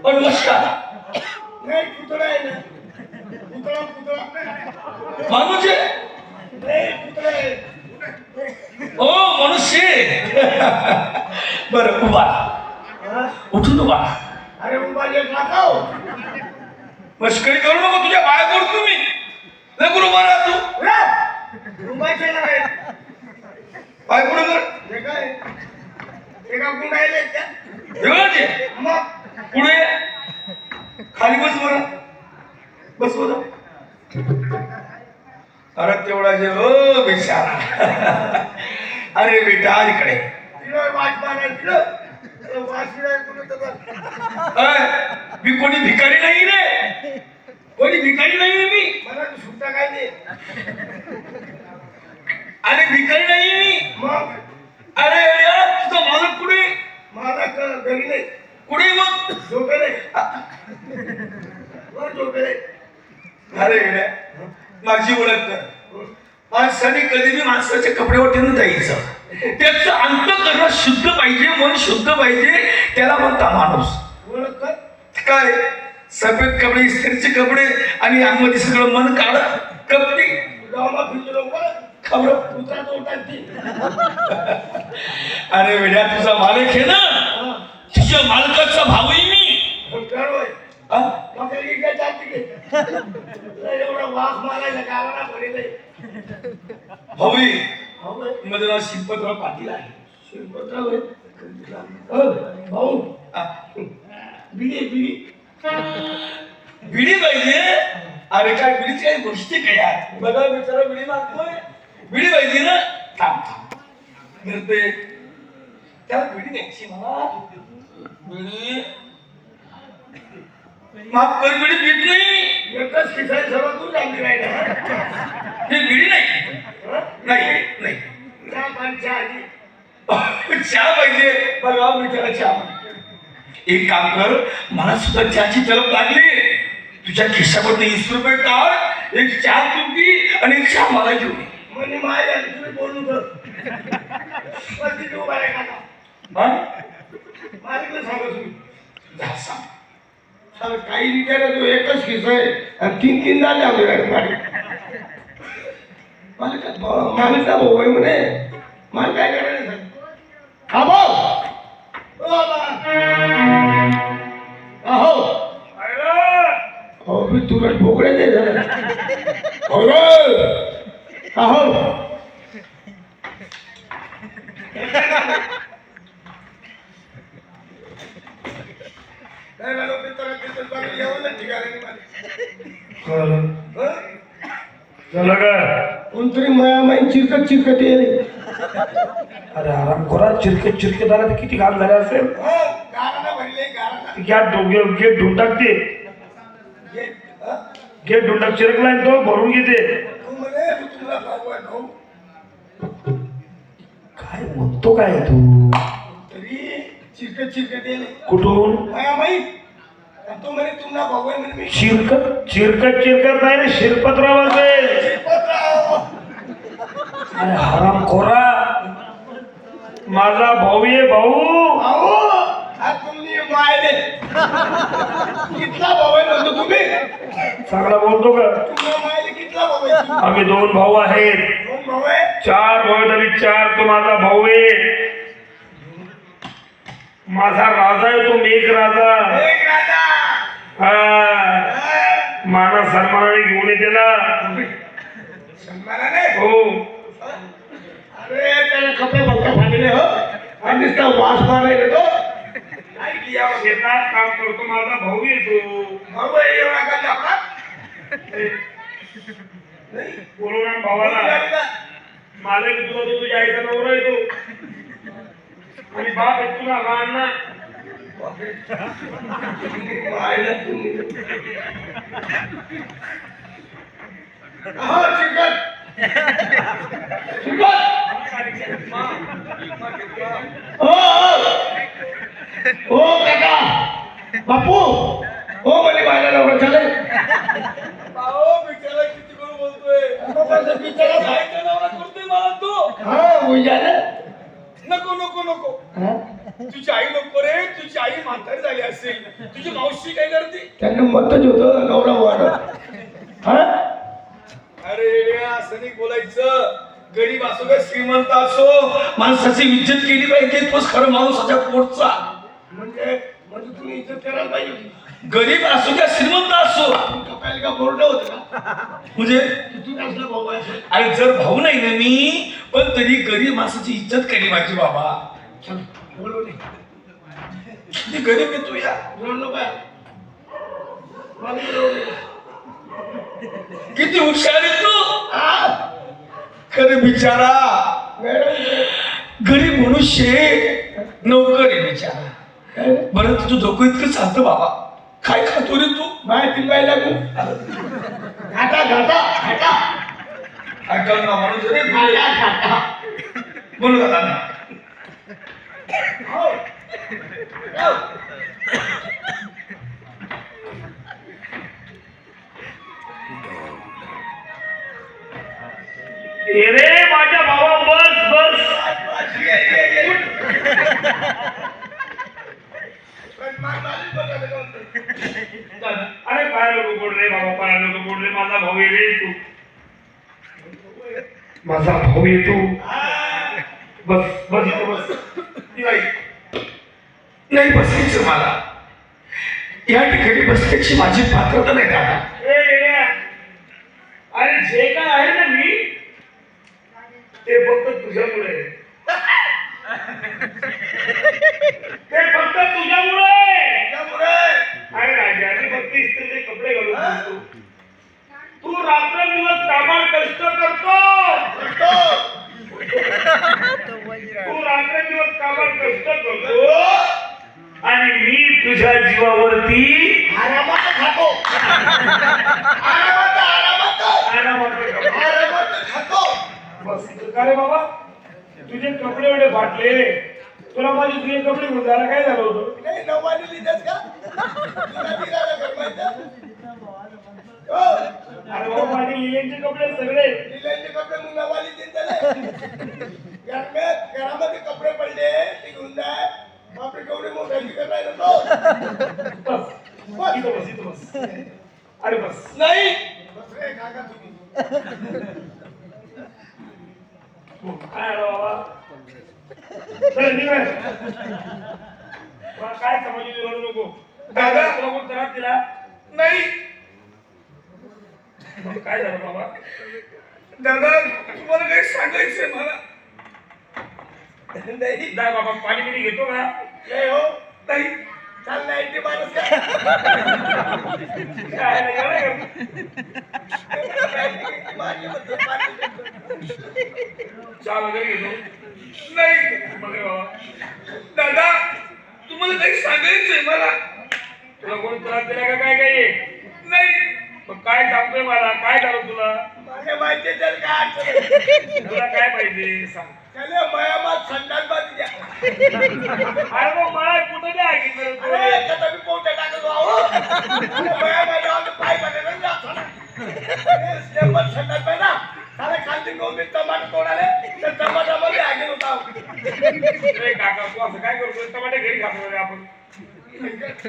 पण नसता नाही पुतळा आहे ना, पुतळा पुतळा माणूस आहे नाही पुतळा आहे. ओ मनुष्य बरं उभा हा? उठून उभा अरे उभा जे टाकाव मस्करी करू नको तुझ्या पाया पडतो मी नको उभा राहा तू उभाचे नाही पाय पुढे कर हे काय एका गुंडायले त्या एवढे मग पुढे खाली बस बरं बस बरं अरे तेवढा जे ओ बिचारा अरे बेटा इकडे तिला वाट मारायला वाशीला कोणी मी कोणी भिकारी नाही रे कोणी भिकारी नाही मी मला सुट्टा काय दे अरे भिकारी नाही मी मग अरे यार तुझा मालक कुठे माझा घरी नाही कुठे मग झोपेले वर झोपेले अरे माझी ओळख कर माणसाने कधी बी माणसाच्या कपड्यावर न जायचं त्याचं अंतःकरण शुद्ध पाहिजे मन शुद्ध पाहिजे त्याला म्हणता माणूस ओळख कर काय सफेद कपडे इस्त्रीचे कपडे आणि आतमध्ये सगळं मन काढ कपडे गावाला फिरलो बरं खबर कुत्रा तोडतात ती अरे वेड्या तुझा मालक आहे ना तुझ्या मालकाचा भाऊ आहे मी कळवय हा? मग काय जाते एवढा वास मारायचा गावाला भरेले भाऊ आहे. भाऊ आहे. माझं नाव शिल्पतराव पाटील आहे शिरपतराव आहे. भाऊ हा. बिडी बिडी बिडी पाहिजे अरे काय बिडीची काही गोष्टी काय यार बघा बिचारा बिडी मागतोय बिडी पाहिजे ना थांब थांब करते त्याला बिडी द्यायची मला बिडी माफ कर बिडी पित नाही एकच खिसाय सर्व तू चांगली राहिला हे बिडी नाही नाही नाही त्या माणसा आधी चहा पाहिजे बघा बिचारा चहा एक काम कर मला सुद्धा चहाची तलब लागली तुझ्या खिशामध्ये 20 रुपये काढ एक चहा तू पी आणि एक चहा मला घेऊन ये. म्हणजे माय आली तुम्ही बोलू कर पण तिथे उभा आहे काका हा? मालिकला सांगा तुम्ही जा सांग. सांग काही विचारा तू एकच खिसा आहे आणि तीन तीन झाले आपले मालिक मालिकचा भाऊ आहे म्हणे मला काय करायचं सांग हा भाऊ ओ बाबा अहो हो मी तुला ठोकळे दे झालं अहो झालं का कोणतरी माया माई चिरकत चिरकत येईल अरे आराम करा चिरके चिरके झाला तर किती घाल झाले असेल गेट ढूंढ टाकते गेट ढूंढ टाक चिरकला तो भरून घेते काय म्हणतो काय तू चिरकत चिरकत येईल कुठून माया माई तो म्हणे तुम्हाला भाऊ आहे म्हणे मी चिरकत चिरकत चिरकत नाही रे शिरपतराव असेल शिरपतराव. अरे हराम खोरा माझा भाऊ ये भाऊ भाऊ आज तुम्ही मायले कितला भाऊ आहे म्हणतो तुम्ही चांगला बोलतो का तुम्हाला मायले कितला भाऊ आहे तुम्ही? आम्ही 2 भाऊ आहेत दोन भाऊ आहे 4 भाऊ तरी 4 तो माझा भाऊ आहे माझा राजा आहे तो मेघ राजा एक राजा हा माना सन्मानाने घेऊन येते ना सन्मानाने हो अरे त्याला कपडे बघता फाटले हो आणि नुसता वास मारायला तो काय किया शेतात काम करतो माझा भाऊ येतो भाऊ आहे एवढा का लाकडा नाही बोलू ना भावाला मला की तुला तो तुझ्या आईचा नवरा येतो आणि बाप येतो ना अण्णा मायला तुम्ही हो चिकन चिकन ओ काका बापू ओ म्हणे माझ्या नवरा चले बिचारा किती कोण बोलतोय बिचारा नवरा करतोय मला तू हा होई झालं नको नको नको हा? तुझी आई नको रे, तुझी आई म्हातारी झाली असेल. तुझी मावशी काय करते? त्यांना मतच होतं नवरा वाढ. हा? अरे असं नाही बोलायचं. गरीब असो का श्रीमंत असो, माणसाची इज्जत केली पाहिजे. तोच खरं माणसाच्या पोटचा. म्हणजे म्हणजे तुम्ही इज्जत करायला पाहिजे होती. गरीब असो का श्रीमंत असो. कपायला का बोर्ड होतं का? म्हणजे किती असला भाऊ आहे? अरे जर भाऊ नाही ना मी, पण तरी गरीब माणसाची इज्जत केली माझी बाबा. चल, बोलू दे. किती गरीब आहे तू या. बोललो काय? मला बोलू दे. किती हुशार आहे तू. हा? खरं बिचारा मॅडम, गरीब मनुष्य नोकर आहे बिचारा. काय? बरं तुझं डोकं इतकं चालतं बाबा. काय खातो रे तू? माहिती बाय लागू घाटा घाटा घाटा ऐकाल ना माणूस रे. घाटा घाटा. बोलू दादा. हो. हो. रे माझ्या भावा बस बस. अरे काय नको बोल रे बाबा, काय नको बोल रे. माझा भाऊ आहे रे तू. माझा भाऊ आहे तू. बस बस इथं बस. नाही नाही बसायचं मला. या ठिकाणी बसण्याची माझी पात्रता नाही दादा. ए येड्या. अरे जे काय आहे ना मी, ते फक्त तुझ्यामुळे आहे. ते फक्त तुझ्यामुळे आहे. अरे राजा, मी फक्त इस्त्रीचे कपडे घालून फिरतो. तू रात्रंदिवस कामात कष्ट करतो. तू रात्रंदिवस कामात कष्ट करतो आणि मी तुझ्या जीवावरती आरामात खातो. आरामात खातो. बस का रे बाबा, तुझे कपडे एवढे फाटले, तुला माझे जुने कपडे गुंजारा काय झालं होतं? नाही नवाने लिहितेस का? तुला दिला का माहिती? हो. अरे बाबा, माझे लिलेंचे कपडे सगळे. लिहिलेले कपडे मग नवाने देत त्याला. घरामध्ये कपडे पडले ते घेऊन जाय. बापरे केवढे मोठे करायला तो. बस इथं बस, इथं बस. अरे बस. नाही बस रे काका तुम्ही. काय रे बाबा, चल निघ. काय समजून रडू नको दादा. तुला कोण त्रास दिला? नाही काय झालं बाबा? दादा तुम्हाला काही सांगायचंय मला. नाही जाय बाबा, पाणी बिणी घेतो का? नाही हो. नाही चाल नाही ते माणूस काय. काय नाही, काय नाही. चहा वगैरे घेतो. नाही मग रे बाबा, दादा तुम्हाला काही सांगायचंय मला. तुला कोण त्रास दिला का काय काय? नाही मग काय सांगतोय मला? काय झालं तुला? माझ्या माहिती तर काय अडचण. तुला काय पाहिजे सांग. त्याला मयामात संडास बांधून द्या. अरे मग मला कुठं द्या अरे त्याचा मी पोटे टाकत आहो. अरे मयामध्ये आम्ही पाय पडले ना असं ना. अरे स्टेपवर संडास बांध ना. सारे खालती गोबी टमाटर तोडाले तर टमाटामध्ये आगे होता. अरे काका, तू असं काय करतोय? टमाटे घरी खातो रे आपण.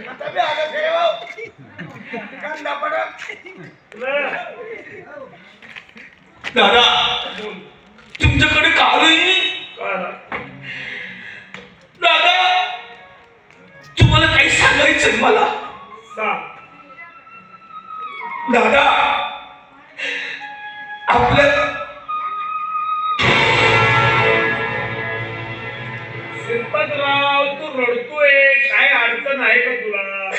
आता बी आगे ठेव. कांदा पडत. दादा तुमच्याकडे का आलोय मी? दादा तुम्हाला काही सांगायचंय मला. सांग. दादा आपल्या शिरपतराव, तू रडतोय, काय अडचण आहे का तुला?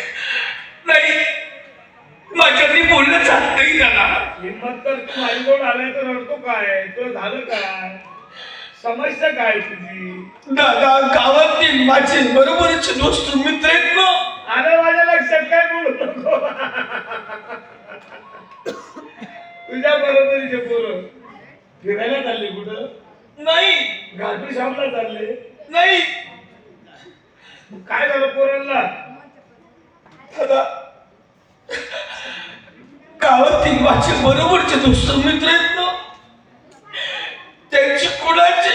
नाही माझ्यानी बोलणं जात नाही दादा. हिंमत तर तू माझ्याजवळ आलाय तर रडतो काय? तुला झालं काय? समस्या काय तुझी? दादा गावातील माझे बरोबरचे दोस्त मित्र आहेत ना. आलं माझ्या लक्षात, काय बोलू नको. तुझ्या बरोबरीचे पोरं फिरायला चालले कुठं? नाही घाटू श्यामला चालले. नाही काय झालं पोरांना? दादा गावातील माझे बरोबरचे दोस्त मित्र आहेत ना, त्यांची कुणाचे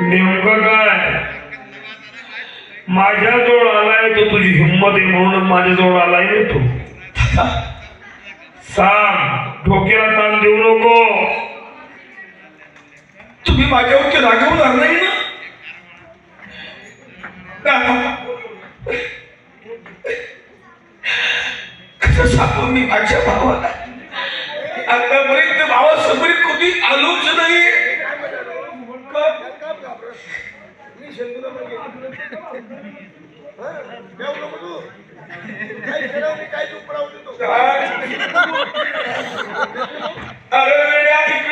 नेमकं काय माझ्याजवळ आलाय तो तुझी हिंमत आहे म्हणून माझ्याजवळ आलाय ना तू सांग डोक्याला ताण देऊ नको तुम्ही माझ्यावरती रागवणार नाही ना कसं सांगू मी माझ्या भावाला आतापर्यंत भावासमोर कधी आलोच नाही मी शेंदूला काय केलं मी काय तू पडावू देतो अरे